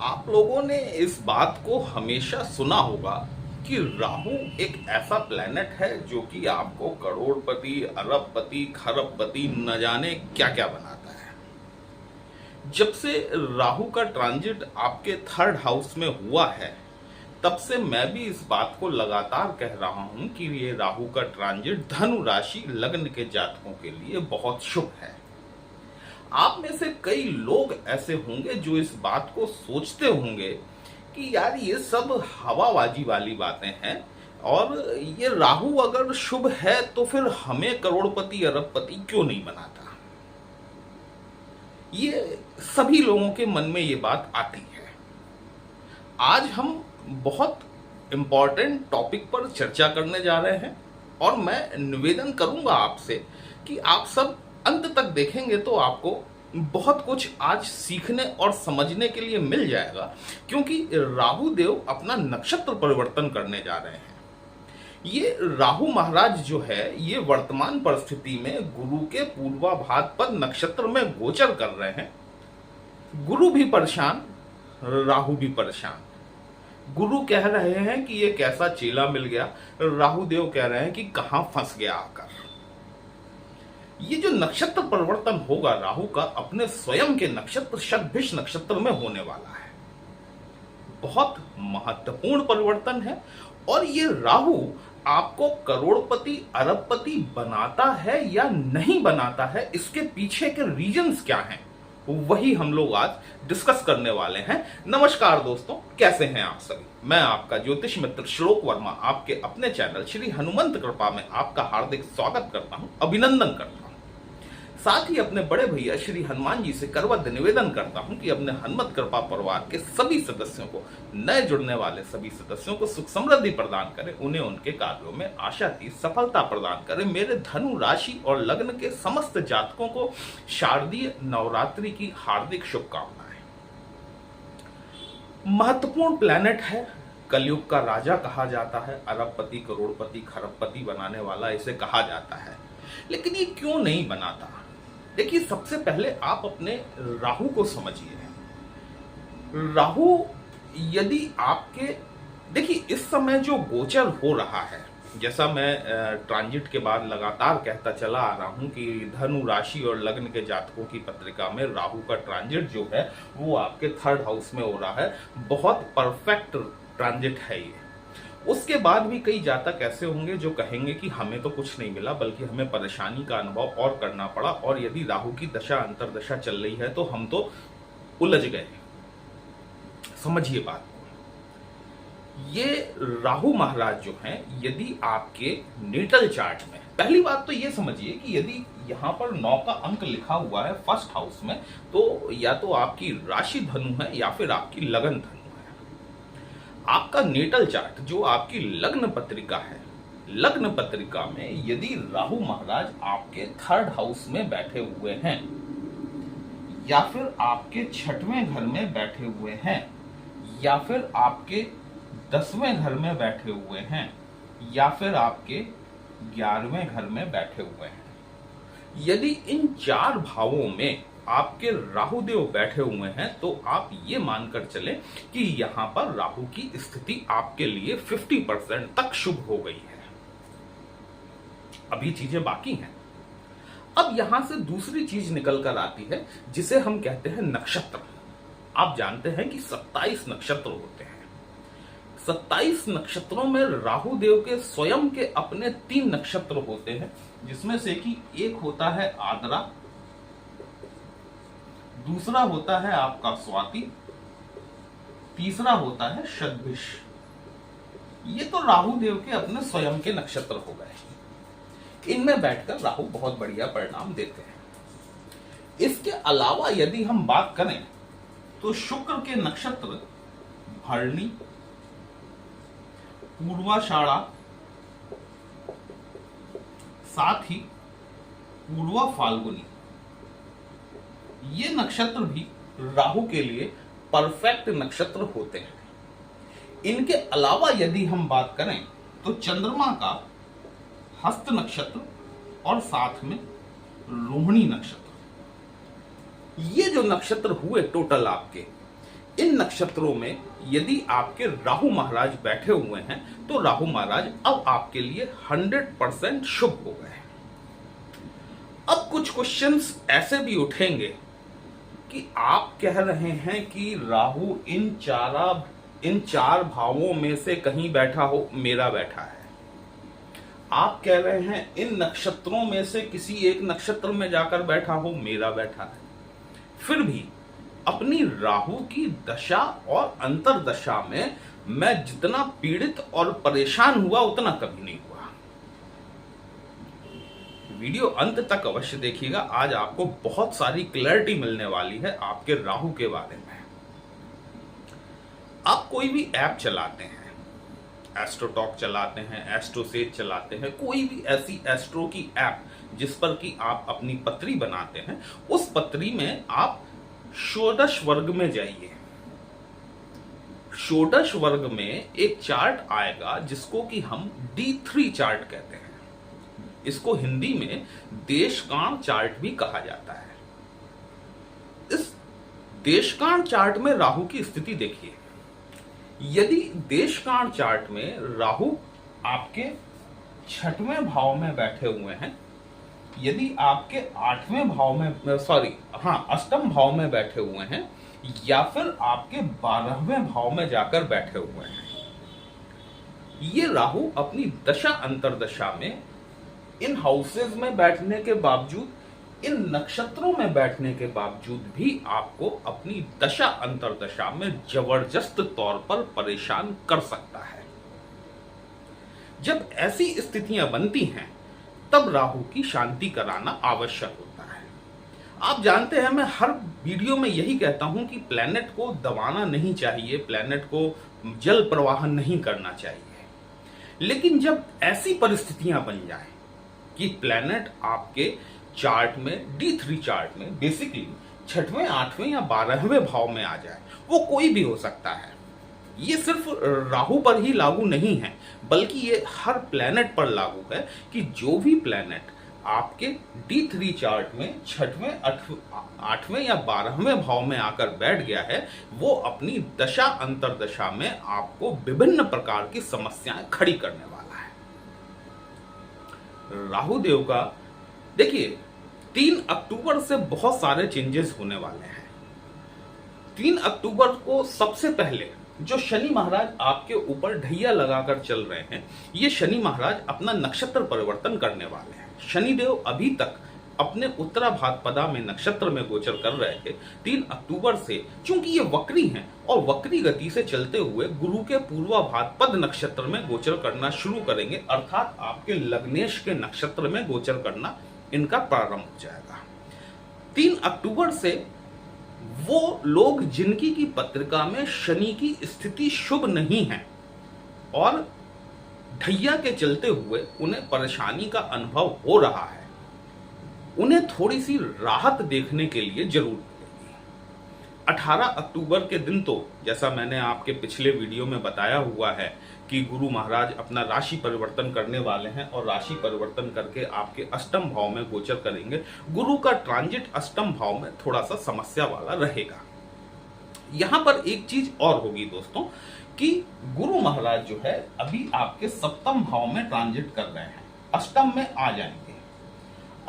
आप लोगों ने इस बात को हमेशा सुना होगा कि राहु एक ऐसा प्लेनेट है जो कि आपको करोड़पति, अरबपति, खरबपति न जाने क्या क्या बनाता है। जब से राहु का ट्रांजिट आपके थर्ड हाउस में हुआ है, तब से मैं भी इस बात को लगातार कह रहा हूं कि ये राहु का ट्रांजिट धनु राशि लग्न के जातकों के लिए बहुत शुभ है। आप में से कई लोग ऐसे होंगे जो इस बात को सोचते होंगे कि यार ये सब हवाबाजी वाली बातें हैं और ये राहु अगर शुभ है तो फिर हमें करोड़पति अरबपति क्यों नहीं बनाता। ये सभी लोगों के मन में ये बात आती है। आज हम बहुत इंपॉर्टेंट टॉपिक पर चर्चा करने जा रहे हैं और मैं निवेदन करूंगा आपसे कि आप सब अंत तक देखेंगे तो आपको बहुत कुछ आज सीखने और समझने के लिए मिल जाएगा, क्योंकि राहु देव अपना नक्षत्र परिवर्तन करने जा रहे हैं। ये राहु महाराज जो है ये वर्तमान परिस्थिति में गुरु के पूर्वाभाद पर नक्षत्र में गोचर कर रहे हैं। गुरु भी परेशान, राहु भी परेशान। गुरु कह रहे हैं कि ये कैसा चेला मिल गया, राहु देव कह रहे हैं कि कहां फंस गया आकर। ये जो नक्षत्र परिवर्तन होगा राहु का अपने स्वयं के नक्षत्र शतभिष नक्षत्र में होने वाला है, बहुत महत्वपूर्ण परिवर्तन है। और ये राहु आपको करोड़पति अरबपति बनाता है या नहीं बनाता है, इसके पीछे के रीजंस क्या हैं, वही हम लोग आज डिस्कस करने वाले हैं। नमस्कार दोस्तों, कैसे हैं आप सभी। मैं आपका ज्योतिष मित्र श्लोक वर्मा आपके अपने चैनल श्री हनुमंत कृपा में आपका हार्दिक स्वागत करता हूं, अभिनंदन करता हूं। साथ ही अपने बड़े भैया श्री हनुमान जी से करवत निवेदन करता हूं कि अपने हनुमत कृपा परिवार के सभी सदस्यों को, नए जुड़ने वाले सभी सदस्यों को सुख समृद्धि प्रदान करें, उन्हें उनके कार्यों में आशातीत सफलता प्रदान करें। मेरे धनु राशि और लग्न के समस्त जातकों को शारदीय नवरात्रि की हार्दिक शुभकामनाएं। महत्वपूर्ण प्लैनेट है, कलयुग का राजा कहा जाता है, अरबपति, करोड़पति, खरबपति बनाने वाला इसे कहा जाता है। लेकिन ये क्यों नहीं बनाता? देखिए, सबसे पहले आप अपने राहु को समझिए। राहु यदि आपके, देखिए इस समय जो गोचर हो रहा है, जैसा मैं ट्रांजिट के बाद लगातार कहता चला आ रहा हूं कि धनु राशि और लग्न के जातकों की पत्रिका में राहु का ट्रांजिट जो है वो आपके थर्ड हाउस में हो रहा है। बहुत परफेक्ट ट्रांजिट है ये। उसके बाद भी कई जातक ऐसे होंगे जो कहेंगे कि हमें तो कुछ नहीं मिला, बल्कि हमें परेशानी का अनुभव और करना पड़ा, और यदि राहु की दशा अंतरदशा चल रही है तो हम तो उलझ गए। समझिए बात को। ये राहु महाराज जो हैं, यदि आपके नेटल चार्ट में, पहली बात तो ये समझिए कि यदि यहां पर 9 का अंक लिखा हुआ है फर्स्ट हाउस में, तो या तो आपकी राशि धनु है या फिर आपकी लगन धनु। आपका नेटल चार्ट जो आपकी लग्न पत्रिका है, लग्न पत्रिका में यदि राहु महाराज आपके थर्ड हाउस में बैठे हुए हैं, या फिर आपके 6वें घर में बैठे हुए हैं, या फिर आपके 10वें घर में बैठे हुए हैं, या फिर आपके 11वें घर में बैठे हुए हैं, यदि इन 4 भावों में आपके राहु देव बैठे हुए हैं, तो आप ये मानकर चलें कि यहां पर राहु की स्थिति आपके लिए 50% तक शुभ हो गई है। अभी चीजें बाकी हैं। अब यहां से दूसरी चीज निकल कर आती है जिसे हम कहते हैं नक्षत्र। आप जानते हैं कि 27 नक्षत्र होते हैं। 27 नक्षत्रों में राहु देव के स्वयं के अपने 3 नक्षत्र होते हैं, जिसमें से कि एक होता है आद्रा, दूसरा होता है आपका स्वाति, तीसरा होता है शतभिष। ये तो राहु देव के अपने स्वयं के नक्षत्र हो गए। इनमें बैठकर राहु बहुत बढ़िया परिणाम देते हैं। इसके अलावा यदि हम बात करें तो शुक्र के नक्षत्र भरणी, पूर्वाषाढ़ा, साथ ही पूर्वा फाल्गुनी, ये नक्षत्र भी राहु के लिए परफेक्ट नक्षत्र होते हैं। इनके अलावा यदि हम बात करें तो चंद्रमा का हस्त नक्षत्र और साथ में रोहिणी नक्षत्र, ये जो नक्षत्र हुए टोटल आपके, इन नक्षत्रों में यदि आपके राहु महाराज बैठे हुए हैं तो राहु महाराज अब आपके लिए 100% शुभ हो गए। अब कुछ क्वेश्चंस ऐसे भी उठेंगे कि आप कह रहे हैं कि राहु इन चार भावों में से कहीं बैठा हो, मेरा बैठा है। आप कह रहे हैं इन नक्षत्रों में से किसी एक नक्षत्र में जाकर बैठा हो, मेरा बैठा है। फिर भी अपनी राहु की दशा और अंतरदशा में मैं जितना पीड़ित और परेशान हुआ उतना कभी नहीं हुआ। वीडियो अंत तक अवश्य देखिएगा, आज आपको बहुत सारी क्लैरिटी मिलने वाली है आपके राहु के बारे में। आप कोई भी ऐप चलाते हैं, एस्ट्रोटॉक चलाते हैं, एस्ट्रोसेज चलाते हैं, कोई भी ऐसी एस्ट्रो की ऐप जिस पर कि आप अपनी पत्री बनाते हैं, उस पत्री में आप षोडश वर्ग में जाइए। षोडश वर्ग में एक चार्ट आएगा जिसको कि हम D3 चार्ट कहते हैं। इसको हिंदी में देशकाण चार्ट भी कहा जाता है। इस देशकाण चार्ट में राहु की स्थिति देखिए। यदि देशकाण चार्ट में राहु आपके 6वें भाव में बैठे हुए हैं, यदि आपके 8वें भाव में अष्टम भाव में बैठे हुए हैं, या फिर आपके 12वें भाव में जाकर बैठे हुए हैं, ये राहु अपनी दशा अंतरदशा में इन हाउसेज में बैठने के बावजूद, इन नक्षत्रों में बैठने के बावजूद भी आपको अपनी दशा अंतरदशा में जबरदस्त तौर पर परेशान कर सकता है। जब ऐसी स्थितियां बनती हैं तब राहु की शांति कराना आवश्यक होता है। आप जानते हैं मैं हर वीडियो में यही कहता हूं कि प्लैनेट को दबाना नहीं चाहिए, प्लैनेट को जल प्रवाहन नहीं करना चाहिए। लेकिन जब ऐसी परिस्थितियां बन जाए कि प्लैनेट आपके चार्ट में D3 चार्ट में बेसिकली 6वें, 8वें या 12वें भाव में आ जाए, वो कोई भी हो सकता है। ये सिर्फ राहु पर ही लागू नहीं है, बल्कि ये हर प्लैनेट पर लागू है कि जो भी प्लैनेट आपके D3 चार्ट में 6वें, 8वें या 12वें भाव में आकर बैठ गया है, वो अपनी दशा अंतरदशा में आपको विभिन्न प्रकार की समस्याएं खड़ी करने वाला है। राहु देव का देखिए 3 अक्टूबर से बहुत सारे चेंजेस होने वाले हैं। 3 अक्टूबर को सबसे पहले जो शनि महाराज आपके ऊपर ढैया लगाकर चल रहे हैं, ये शनि महाराज अपना नक्षत्र परिवर्तन करने वाले हैं। शनिदेव अभी तक अपने उत्तराभाद्रपदा में नक्षत्र में गोचर कर रहे थे। 3 अक्टूबर से चूंकि ये वक्री हैं और वक्री गति से चलते हुए गुरु के पूर्वाभाद्रपद नक्षत्र में गोचर करना शुरू करेंगे, अर्थात आपके लग्नेश के नक्षत्र में गोचर करना इनका प्रारंभ हो जाएगा। 3 अक्टूबर से वो लोग जिनकी की पत्रिका में शनि की स्थिति शुभ नहीं है और ढैया के चलते हुए उन्हें परेशानी का अनुभव हो रहा है, उन्हें थोड़ी सी राहत देखने के लिए जरूर मिलेगी। 18 अक्टूबर के दिन तो जैसा मैंने आपके पिछले वीडियो में बताया हुआ है कि गुरु महाराज अपना राशि परिवर्तन करने वाले हैं और राशि परिवर्तन करके आपके अष्टम भाव में गोचर करेंगे। गुरु का ट्रांजिट अष्टम भाव में थोड़ा सा समस्या वाला रहेगा। यहां पर एक चीज और होगी दोस्तों कि गुरु महाराज जो है अभी आपके सप्तम भाव में ट्रांजिट कर रहे हैं, अष्टम में आ जाएंगे।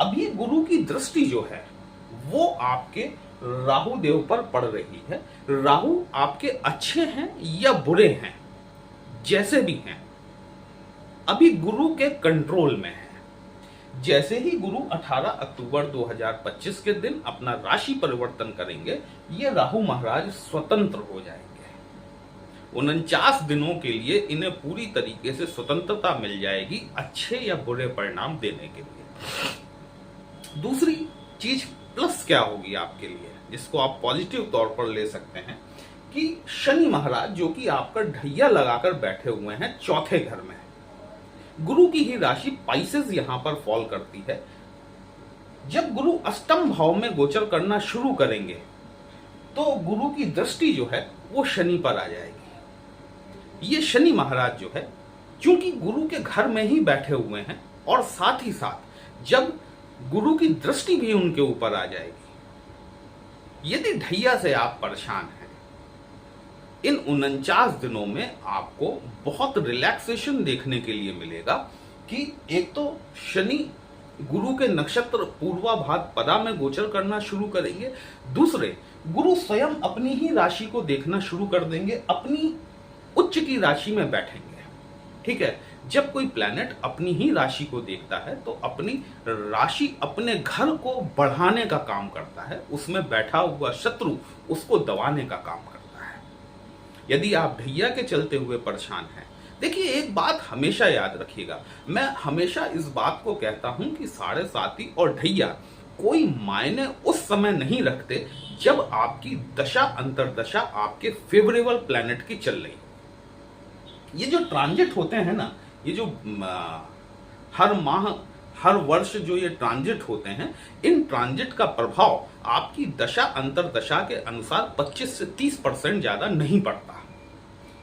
अभी गुरु की दृष्टि जो है वो आपके राहु देव पर पड़ रही है। राहु आपके अच्छे हैं या बुरे हैं, जैसे भी हैं, अभी गुरु के कंट्रोल में है। जैसे ही गुरु 18 अक्टूबर 2025 के दिन अपना राशि परिवर्तन करेंगे, ये राहु महाराज स्वतंत्र हो जाएंगे। 49 दिनों के लिए इन्हें पूरी तरीके से स्वतंत्रता मिल जाएगी अच्छे या बुरे परिणाम देने के लिए। दूसरी चीज प्लस क्या होगी आपके लिए, जिसको आप पॉजिटिव तौर पर ले सकते हैं कि शनि महाराज जो कि आपका ढैया लगाकर बैठे हुए हैं चौथे घर में, गुरु की ही राशि पाइसेस यहां पर फॉल करती है। जब गुरु अष्टम भाव में गोचर करना शुरू करेंगे तो गुरु की दृष्टि जो है वो शनि पर आ जाएगी। ये शनि महाराज जो है चूंकि गुरु के घर में ही बैठे हुए हैं और साथ ही साथ जब गुरु की दृष्टि भी उनके ऊपर आ जाएगी, यदि ढैया से आप परेशान हैं इन 49 दिनों में आपको बहुत रिलैक्सेशन देखने के लिए मिलेगा कि एक तो शनि गुरु के नक्षत्र पूर्वा भाद पदा में गोचर करना शुरू करेंगे, दूसरे गुरु स्वयं अपनी ही राशि को देखना शुरू कर देंगे, अपनी उच्च की राशि में बैठेंगे। ठीक है, जब कोई प्लैनेट अपनी ही राशि को देखता है तो अपनी राशि अपने घर को बढ़ाने का काम करता है, उसमें बैठा हुआ शत्रु उसको दबाने का काम करता है। यदि आप ढैया के चलते हुए परेशान हैं, देखिए एक बात हमेशा याद रखिएगा, मैं हमेशा इस बात को कहता हूं कि 7.5 और ढैया कोई मायने उस समय नहीं रखते जब आपकी दशा अंतरदशा आपके फेवरेबल प्लैनेट की चल रही। ये जो ट्रांजिट होते हैं ना, ये जो हर माह हर वर्ष जो ये ट्रांजिट होते हैं, इन ट्रांजिट का प्रभाव आपकी दशा अंतरदशा के अनुसार 25 से 30% ज्यादा नहीं पड़ता।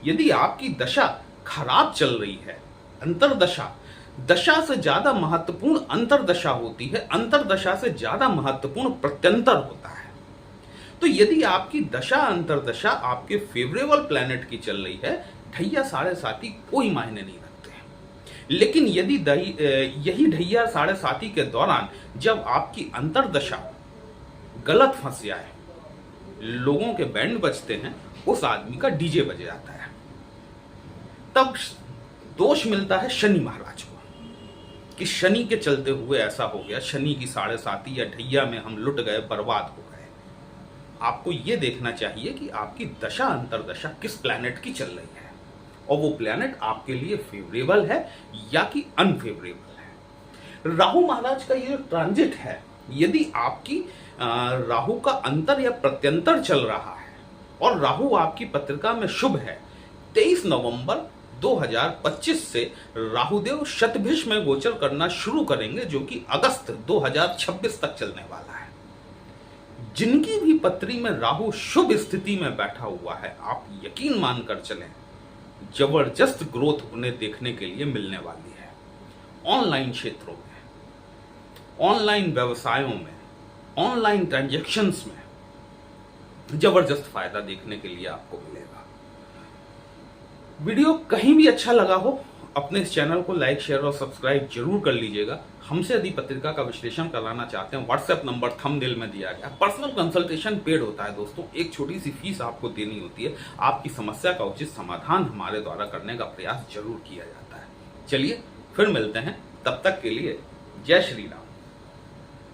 यदि आपकी दशा खराब चल रही है, अंतरदशा दशा से ज्यादा महत्वपूर्ण अंतरदशा होती है, अंतरदशा से ज्यादा महत्वपूर्ण प्रत्यंतर होता है। तो यदि आपकी दशा अंतरदशा आपके फेवरेबल प्लैनेट की चल रही है, ढैया 7.5 कोई मायने नहीं रखते हैं। लेकिन यदि यही ढैया 7.5 के दौरान जब आपकी अंतरदशा गलत फंस जाए, लोगों के बैंड बजते हैं, उस आदमी का डीजे बज जाता है, तब दोष मिलता है शनि महाराज को कि शनि के चलते हुए ऐसा हो गया, शनि की 7.5 या ढैया में हम लुट गए, बर्बाद हो गए। आपको यह देखना चाहिए कि आपकी दशा अंतरदशा किस प्लैनेट की चल रही है और वो प्लैनेट आपके लिए फेवरेबल है या कि अनफेवरेबल है। राहु महाराज का ये ट्रांजिट है, यदि आपकी राहु का अंतर या प्रत्यंतर चल रहा है और राहु आपकी पत्रिका में शुभ है, 23 नवंबर 2025 से राहुदेव शतभिष में गोचर करना शुरू करेंगे, जो कि अगस्त 2026 तक चलने वाला है। जिनकी भी पत्री में राहु शुभ स्थिति में बैठा हुआ है, आप यकीन मानकर चलें, जबरदस्त ग्रोथ उन्हें देखने के लिए मिलने वाली है। ऑनलाइन क्षेत्रों में, ऑनलाइन व्यवसायों में, ऑनलाइन ट्रांजैक्शंस में जबरदस्त फायदा देखने के लिए आपको मिलेगा। वीडियो कहीं भी अच्छा लगा हो, अपने इस चैनल को लाइक, शेयर और सब्सक्राइब जरूर कर लीजिएगा। हमसे यदि पत्रिका का विश्लेषण कराना चाहते हैं, व्हाट्सएप नंबर थंबनेल में दिया गया। पर्सनल कंसल्टेशन पेड होता है दोस्तों, एक छोटी सी फीस आपको देनी होती है। आपकी समस्या का उचित समाधान हमारे द्वारा करने का प्रयास जरूर किया जाता है। चलिए फिर मिलते हैं, तब तक के लिए जय श्री राम।